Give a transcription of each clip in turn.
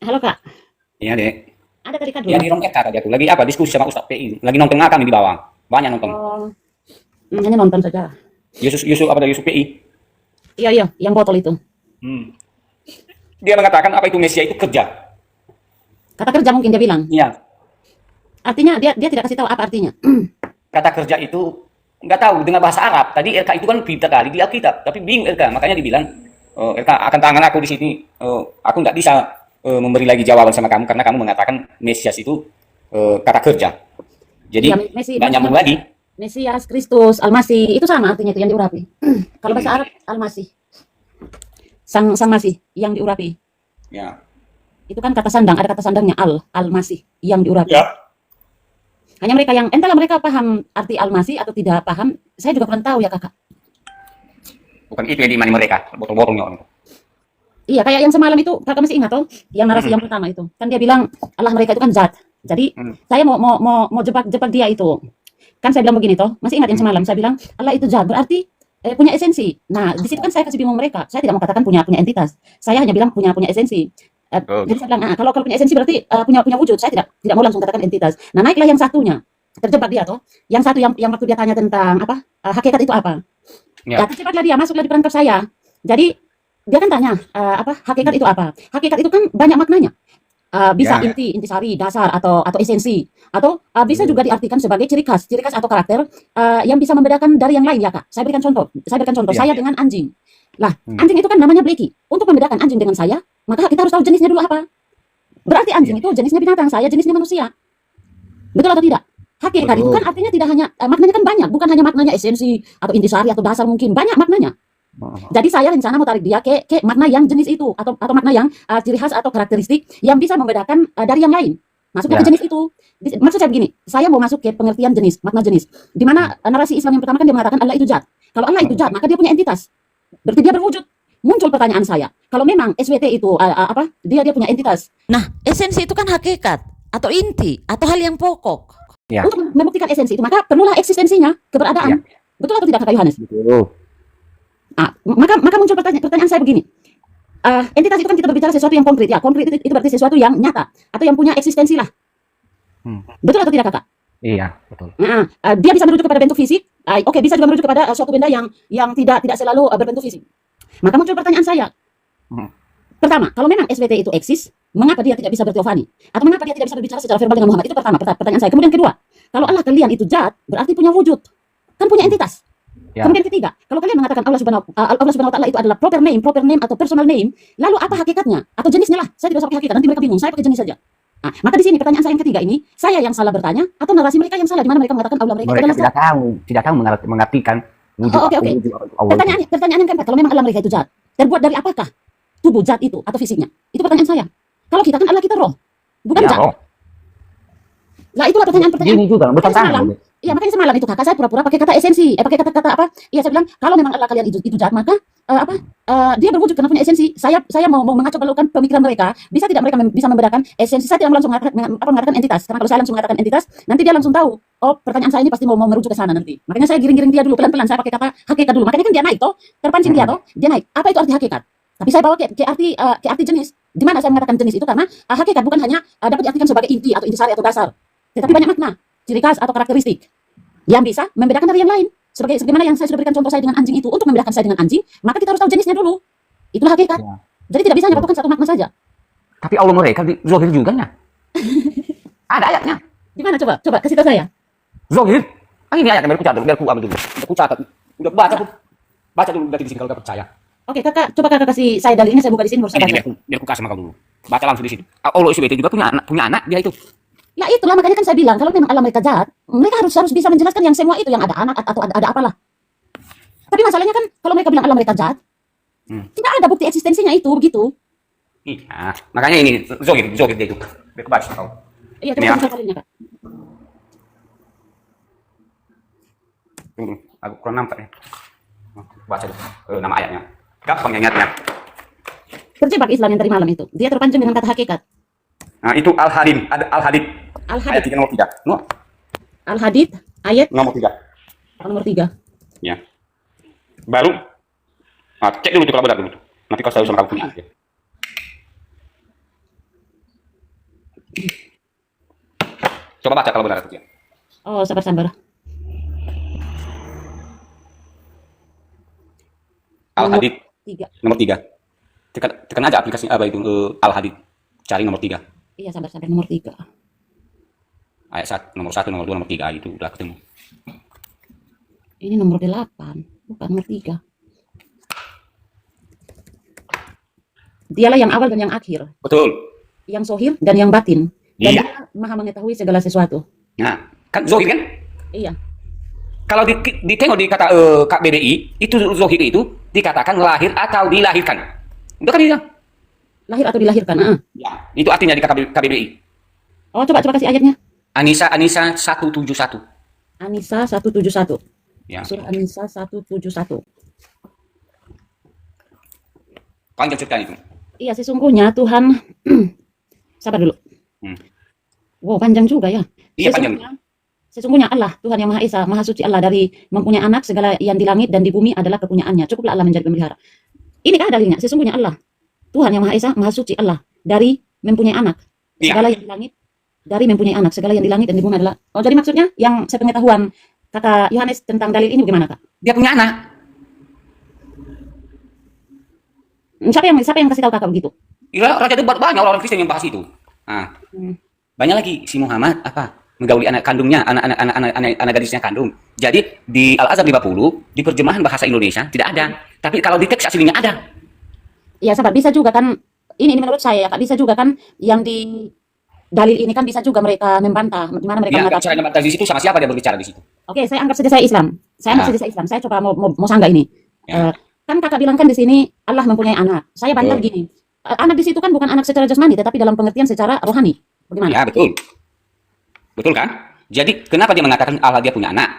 Halo Kak, Iya dek. ada tadi Kak Dia dulu. di ruang RK tadi aku lagi apa diskusi sama Ustadz PI. Lagi nonton kami di bawah. Banyak nonton. Oh, hanya nonton saja. Yusuf Yusuf apa dari Yusuf PI. Iya iya, yang botol itu. Hmm. Dia mengatakan apa itu Mesia itu kerja. Kata kerja mungkin dia bilang. Iya. Artinya dia tidak kasih tahu apa artinya. Kata kerja itu nggak tahu dengan bahasa Arab. Tadi RK itu kan pintar kali di Alkitab, tapi bingung RK. Makanya dibilang RK akan tangan aku di sini. Aku nggak bisa memberi lagi jawaban sama kamu karena kamu mengatakan Mesias itu kata kerja. Jadi Iya, Messi, nggak nyambung lagi. Mesias, Kristus, Almasih, itu sama artinya itu yang diurapi. Kalau bahasa Arab, Almasih. Sang Masih yang diurapi. Ya. Itu kan kata sandang, ada kata sandangnya Al-Masih yang diurapi. Ya. Hanya mereka yang entahlah mereka paham arti Al-Masih atau tidak paham, saya juga kurang tahu ya Kakak. Bukan itu yang diimani mereka, botol-botolnya orang. Iya, kayak yang semalam itu Kakak masih ingat toh? Yang narasi yang pertama itu. Kan dia bilang Allah mereka itu kan zat. Jadi saya mau jebak dia itu. Kan saya bilang begini toh, masih ingat yang semalam saya bilang Allah itu zat berarti punya esensi. Nah, di situ kan saya kasih bingung mereka. Saya tidak mau katakan punya entitas. Saya hanya bilang punya esensi. Jadi saya bilang, kalau punya esensi berarti punya wujud. Saya tidak mau langsung katakan entitas. Nah, naiklah yang satunya. Terjebak dia toh. Yang satu yang waktu dia tanya tentang apa? Hakikat itu apa? Ya, terjebaklah dia, masuklah di perangkap saya. Jadi dia kan tanya hakikat itu apa? Hakikat itu kan banyak maknanya. Bisa Ya. intisari, dasar atau esensi, atau bisa juga diartikan sebagai ciri khas atau karakter yang bisa membedakan dari yang lain ya Kak. Saya berikan contoh. Ya. Saya dengan anjing. Lah, anjing itu kan namanya Bleki. Untuk membedakan anjing dengan saya, maka kita harus tahu jenisnya dulu apa. Berarti anjing itu jenisnya binatang, saya jenisnya manusia. Betul atau tidak? Hakikat itu kan artinya tidak hanya maknanya kan banyak, bukan hanya maknanya esensi atau intisari atau dasar, mungkin banyak maknanya. Jadi saya rencana mau tarik dia ke makna yang jenis itu atau makna yang ciri khas atau karakteristik yang bisa membedakan dari yang lain. Masuknya ke jenis itu. Maksud saya begini, saya mau masuk ke pengertian jenis, makna jenis. Di mana narasi Islam yang pertama kan dia mengatakan Allah itu zat. Kalau Allah itu zat, maka dia punya entitas. Berarti dia berwujud. Muncul pertanyaan saya, kalau memang SWT itu dia punya entitas. Nah, esensi itu kan hakikat atau inti atau hal yang pokok. Ya. Untuk membuktikan esensi itu, maka perlulah eksistensinya, keberadaan. Betul atau tidak Kak Yohanes? Betul. Maka muncul pertanyaan saya begini. Entitas itu kan kita berbicara sesuatu yang konkret ya. Konkret itu berarti sesuatu yang nyata atau yang punya eksistensi lah. Betul atau tidak Kakak? Iya, betul. Dia bisa merujuk kepada bentuk fisik. Oke, bisa juga merujuk kepada suatu benda yang tidak selalu berbentuk fisik. Maka muncul pertanyaan saya. Pertama, kalau memang SWT itu eksis, mengapa dia tidak bisa berteofani? Atau mengapa dia tidak bisa berbicara secara verbal dengan Muhammad? Itu pertama, pertanyaan saya. Kemudian kedua, kalau Allah kalian itu zat, berarti punya wujud. Kan punya entitas. Ya. Kemudian ketiga, kalau kalian mengatakan Allah Subhanahu wa taala itu adalah proper name atau personal name, lalu apa hakikatnya atau jenisnya lah? Saya tidak usah pakai hakikat, nanti mereka bingung. Saya pakai jenis saja. Maka di sini pertanyaan saya yang ketiga ini, saya yang salah bertanya atau narasi mereka yang salah di mana mereka mengatakan Allah mereka adalah zat? Tidak tahu mengartikan wujud Oke. wujud Allah. Pertanyaan yang keempat, kalau memang Allah mereka itu zat, terbuat dari apakah tubuh zat itu atau fisiknya? Itu pertanyaan saya. Kalau kita kan Allah kita roh, bukan zat. roh. Lah itulah pertanyaan. Ini juga bertentangan. Iya, makanya semalam itu Kakak saya pura-pura pakai kata esensi, pakai kata apa? Iya, saya bilang kalau memang Allah kalian itu zat, maka dia berwujud karena punya esensi. Saya mau mengacau balukan pemikiran mereka. Bisa tidak mereka bisa membedakan esensi? Saya tidak langsung mengatakan entitas. Karena kalau saya langsung mengatakan entitas, nanti dia langsung tahu. Oh, pertanyaan saya ini pasti mau merujuk ke sana nanti. Makanya saya giring-giring dia dulu pelan-pelan. Saya pakai kata hakikat dulu. Makanya kan dia naik toh, terpancing dia toh, dia naik. Apa itu arti hakikat? Tapi saya bawa ke arti jenis. Di mana saya mengatakan jenis itu karena hakikat bukan hanya dapat diartikan sebagai inti atau intisari atau dasar, tetapi banyak makna, ciri khas atau karakteristik yang bisa membedakan dari yang lain. Sebagaimana yang saya sudah berikan contoh saya dengan anjing itu, untuk membedakan saya dengan anjing, maka kita harus tahu jenisnya dulu. Itulah hakikat. Ya. Jadi tidak bisa hanya patokan satu makna saja. Tapi Allah mereka di Zohir juga ya. Ada ayatnya. Di mana coba kasih tahu saya. Zohir. Ini ayatnya biar ku ambil dulu. Aku catat. Udah baca dulu berarti di sini kalau enggak percaya. Oke, Coba kakak kasih saya dalilnya, saya buka di sini baru saya baca. Biar ku kasih sama kau dulu. Baca langsung di sini. Allah SWT juga punya anak dia itu. Ya itulah makanya kan saya bilang kalau memang Allah mereka zat, mereka harus bisa menjelaskan yang semua itu yang ada anak atau ada apalah. Tapi masalahnya kan kalau mereka bilang Allah mereka zat, tidak ada bukti eksistensinya itu begitu. Iya, makanya ini Zohir dia itu. Biar ku baca kau. Iya, coba kasih dalilnya Kak. Tunggu, aku kurang nampak ya. Baca dulu nama ayatnya. Gampang ingatnya. Terjebak Islam yang dari malam itu. Dia terpancing dengan kata hakikat. Nah, itu Al-Hadid. Ayat 3 nomor 3. No? Al-Hadid ayat Nomor 3. nomor 3. Ya. Baru cek dulu tuh kalau benar dulu. Nanti kau tahu sama kamu punya. Coba baca kalau benar itu ya. Oh, sabar-sabar. Al-Hadid 3. nomor 3. Tekan aja aplikasi apa itu Al-Hadid. Cari nomor 3. Iya, sabar-sabar, nomor 3. Ayat 1, nomor 1, nomor 2, nomor 3 itu udah ketemu. Ini nomor 8, bukan nomor 3. Dialah yang awal dan yang akhir, Betul. yang zohir dan yang batin. Dan Iya. dia maha mengetahui segala sesuatu. Nah, kan zohir kan? Iya. Kalau ditengok di kata KBBI, itu zohir itu dikatakan lahir atau dilahirkan. Itu kan dia. Lahir atau dilahirkan. Ya, itu artinya di KBBI. Oh, coba kasih ayatnya. Anissa 171. Anisa 171. Ya. Surah Anisa 171. Panjang ceritanya itu. Iya, sesungguhnya Tuhan sabar dulu. Wow, panjang juga ya. Iya, panjang. Sesungguhnya Allah, Tuhan yang Maha Esa, Maha Suci Allah dari mempunyai anak, segala yang di langit dan di bumi adalah kepunyaannya. Cukuplah Allah menjadi pemelihara. Inikah dalilnya? Sesungguhnya Allah, Tuhan yang Maha Esa, Maha Suci Allah dari mempunyai anak. Iya. Segala yang di langit dari mempunyai anak, segala yang di langit dan di bumi adalah. Oh, jadi maksudnya yang sepengetahuan kata Yohanes tentang dalil ini bagaimana, Kak? Dia punya anak. Siapa yang kasih tahu Kakak begitu? Ya, raja debat banyak orang Kristen yang bahas itu. Nah, banyak lagi si Muhammad menggauli anak kandungnya, anak gadisnya kandung. Jadi di Al-Azhar 50 di terjemahan bahasa Indonesia tidak ada, tapi kalau di teks aslinya ada. Ya, sabar, bisa juga kan. Ini menurut saya, Kak, bisa juga kan yang di dalil ini kan bisa juga mereka membantah di mana mereka Ya, mengatakan. cara membantah di situ sama siapa dia berbicara di situ? Oke, saya anggap saja saya Islam. Saya anggap saja saya Islam. Saya coba mau sanggah ini. Ya. Kan Kakak bilang kan di sini Allah mempunyai anak. Saya bantah gini. Anak di situ kan bukan anak secara jasmani, tetapi dalam pengertian secara rohani. Bagaimana? Ya, betul. Betul kan? Jadi kenapa dia mengatakan Allah dia punya anak?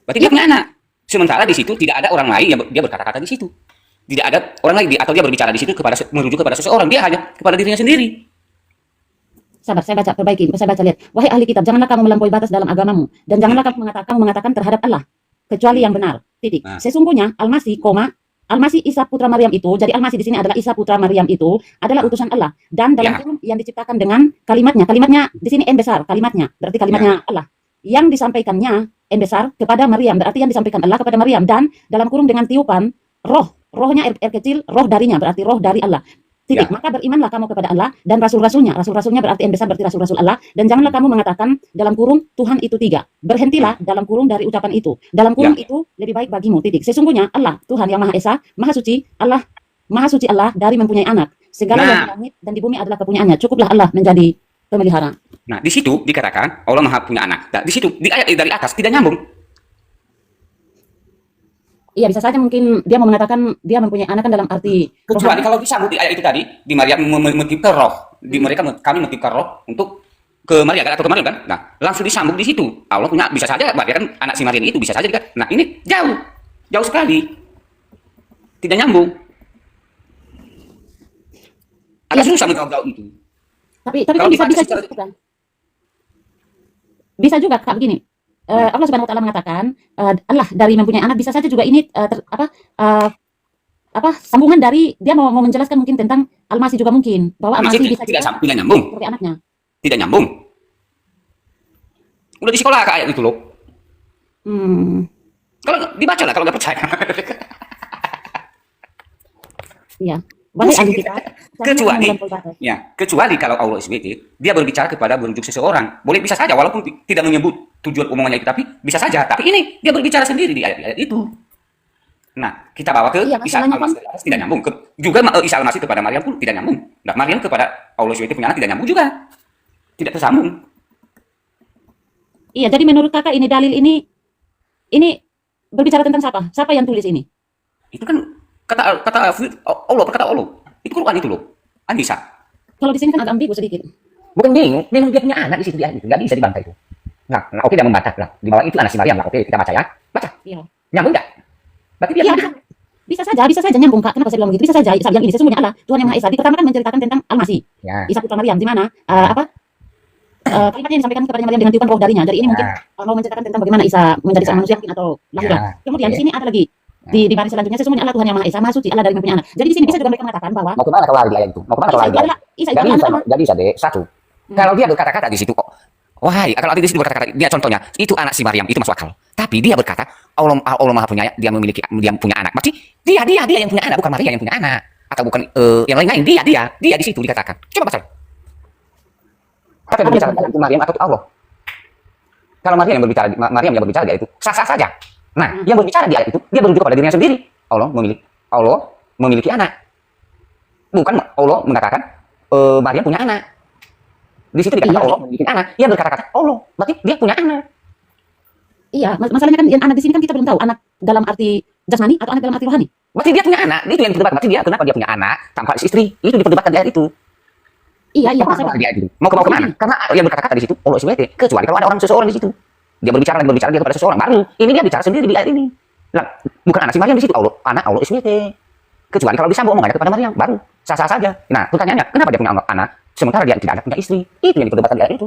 Berarti dia punya anak. Sementara di situ tidak ada orang lain yang dia berkata-kata di situ. Tidak ada orang lain atau dia berbicara di situ merujuk kepada seseorang. Dia hanya kepada dirinya sendiri. Sabar, saya baca perbaiki. Saya baca lihat. Wahai ahli kitab, janganlah kamu melampaui batas dalam agamamu dan janganlah kamu mengatakan terhadap Allah kecuali yang benar. Titik. Sesungguhnya Al-Masih, Al-Masih Isa putra Maryam itu, jadi Al-Masih di sini adalah Isa putra Maryam itu adalah utusan Allah dan dalam kurung yang diciptakan dengan kalimatnya. Kalimatnya di sini N besar, kalimatnya berarti kalimatnya Allah. Yang disampaikannya N besar kepada Maryam, berarti yang disampaikan Allah kepada Maryam dan dalam kurung dengan tiupan rohnya R kecil, roh darinya berarti roh dari Allah. Titik. Maka berimanlah kamu kepada Allah dan rasul-rasulnya. Rasul-rasulnya berarti N besar berarti rasul-rasul Allah. Dan janganlah kamu mengatakan dalam kurung Tuhan itu 3. Berhentilah dalam kurung dari ucapan itu. Dalam kurung itu lebih baik bagimu. Titik. Sesungguhnya Allah, Tuhan yang Maha Esa, Maha Suci Allah dari mempunyai anak. Segala yang di langit dan di bumi adalah kepunyaannya. Cukuplah Allah menjadi pemelihara. Nah, di situ dikatakan Allah Maha punya anak. Nah, di situ di ayat dari atas tidak nyambung. Iya, bisa saja mungkin dia mau mengatakan dia mempunyai anak kan dalam arti Kecuali kalau disambung di ayat itu tadi, di Maryam meniupkan roh, di mereka kami meniupkan roh untuk ke Maria kan atau ke Maryam kan? Nah, langsung disambung di situ. Allah punya bisa saja Maria kan anak si Maryam itu bisa saja kan. Nah, ini jauh sekali. Tidak nyambung. Agak susah menjawab itu. Tapi kan bisa juga kan? Bisa juga Kak begini. Allah Subhanahu wa taala mengatakan Allah dari mempunyai anak bisa saja juga ini sambungan dari dia mau menjelaskan mungkin tentang Al-Masih juga mungkin bahwa Al-Masih bisa tidak nyambung. seperti anaknya. Tidak nyambung. Udah di sekolah Kak ayat itu loh. Kalau dibaca lah kalau nggak percaya. Iya. Wahai ahli kitab, kecuali kalau Allah SWT dia berbicara kepada merujuk seseorang, boleh bisa saja walaupun tidak menyebut tujuan omongannya itu, tapi bisa saja. Tapi ini dia berbicara sendiri di ayat itu. Nah, kita bawa ke Isa Al-Masih tidak nyambung. Juga Isa Al-Masih kepada Maryam pun tidak nyambung. Nah, Maryam kepada Allah SWT punya anak tidak nyambung juga, tidak tersambung. Iya, jadi menurut Kakak ini dalil ini berbicara tentang siapa? Siapa yang tulis ini? Itu kan kata Allah itu Quran itu loh. Anissa. Kalau di sini kan agak ambigu sedikit. Bukan bingung, memang dia punya anak di situ dia itu, nggak bisa dibantah itu. Nah oke dia membantah lah. Di bawah itu anak si Maryam lah. Oke kita baca ya, baca. Iya. Nyambung nggak? Berarti dia punya. Bisa saja nyambung Kak. Kenapa saya bilang begitu? Bisa saja yang ini sesungguhnya Allah Tuhan yang Maha Esa. Di pertama kan menceritakan tentang Al-Masih, Isa putra Maryam, di mana kalimatnya yang disampaikan kepada Maryam dengan tiupan roh darinya. Jadi ini mungkin mau menceritakan tentang bagaimana Isa menjadi seorang manusia mungkin atau lahirlah. Kemudian di sini ada lagi Di baris selanjutnya sesungguhnya Allah Tuhan yang Maha Esa, Maha Suci, Allah dari mempunyai anak. Jadi di sini bisa juga mereka mengatakan bahwa Mau kemana kau lari di ayat itu? Mau kemana kau lari di ayat? Isa Jadi adalah sama, anak. jadi bisa deh satu. Kalau dia berkata-kata di situ, wahai, kalau di situ berkata-kata, dia contohnya itu anak si Maryam itu masuk akal. Tapi dia berkata Allah Maha punya, dia punya anak. Berarti dia yang punya anak, bukan Maria yang punya anak, atau bukan yang lain-lain. Dia di situ dikatakan. Coba baca. Tapi yang berbicara itu Maryam atau Allah? Kalau Maryam yang berbicara dia itu sah-sah saja. Nah, yang berbicara dia itu dia merujuk kepada dirinya sendiri. Allah memiliki anak. Bukan Allah mengatakan Maryam punya anak. Di situ dikatakan Allah memiliki anak. Dia berkata-kata Allah, berarti dia punya anak. Iya, masalahnya kan yang anak di sini kan kita belum tahu anak dalam arti jasmani atau anak dalam arti rohani. Berarti dia punya anak. Itu yang diperdebatkan. Berarti dia kenapa dia punya anak tanpa istri? Itu diperdebatkan di ayat itu. Iya, Mau kemana? Karena yang berkata-kata di situ Allah SWT. Kecuali kalau ada orang seseorang di situ. Dia berbicara dia kepada seseorang baru. Ini dia bicara sendiri di ayat ini. Lah, bukan anak si Maryam di situ. Anak Allah SWT. Kecuali kalau disambung omongannya kepada Maryam baru sah-sah saja. Nah, pertanyaannya, kenapa dia punya anak sementara dia tidak ada punya istri? Itu yang diperdebatkan di ayat itu.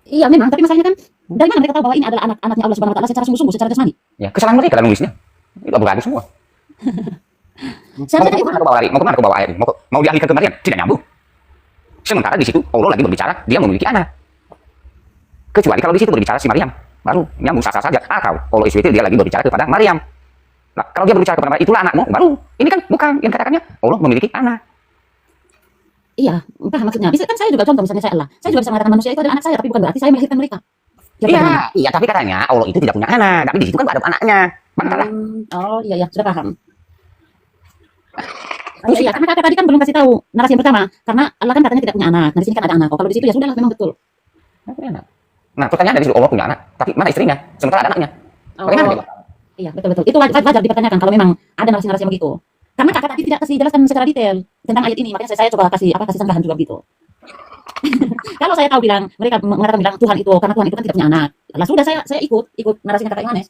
Iya memang, tapi masalahnya kan dari mana mereka tahu bahwa ini adalah anak-anaknya Allah Subhanahu wa taala secara sungguh-sungguh, secara jasmani? Ya, kesalahan mereka dalam nulisnya. Itu abu-abu semua. Seharusnya itu Mau kemana kau bawa ayat ini? Mau dialihkan ke Maryam? Tidak nyambung. Sementara di situ Allah lagi berbicara, dia memiliki anak. Kecuali kalau di situ berbicara si Maryam, baru nyambung sah-sah saja. Atau Allah SWT dia lagi berbicara kepada Maryam. Nah, kalau dia berbicara kepada Maryam, itulah anakmu, baru. Ini kan bukan yang katakannya Allah memiliki anak. iya, paham maksudnya. Bisa kan saya juga contoh misalnya saya Allah. Saya juga bisa mengatakan manusia itu adalah anak saya, tapi bukan berarti saya melahirkan mereka. Iya, tapi katanya Allah itu tidak punya anak. Tapi di situ kan ada anaknya. Bantahlah. Oh iya, sudah paham. Oh, iya, karena kakak tadi kan belum kasih tahu narasi yang pertama. Karena Allah kan katanya tidak punya anak. Nah, di sini kan ada anak. Oh, kalau di situ ya sudahlah, memang betul. Nah, pertanyaan dari situ Allah punya anak, tapi mana istrinya? Sementara ada anaknya. Bagaimana dia? Iya, betul. Itu wajar dipertanyakan kalau memang ada narasi-narasi yang begitu. Karena kakak tadi tidak kasih jelaskan secara detail tentang ayat ini, makanya saya coba kasih sanggahan juga begitu. Kalau saya tahu mereka mengatakan bilang Tuhan itu, karena Tuhan itu kan tidak punya anak. Lah sudah saya ikut narasinya kakak Yohanes.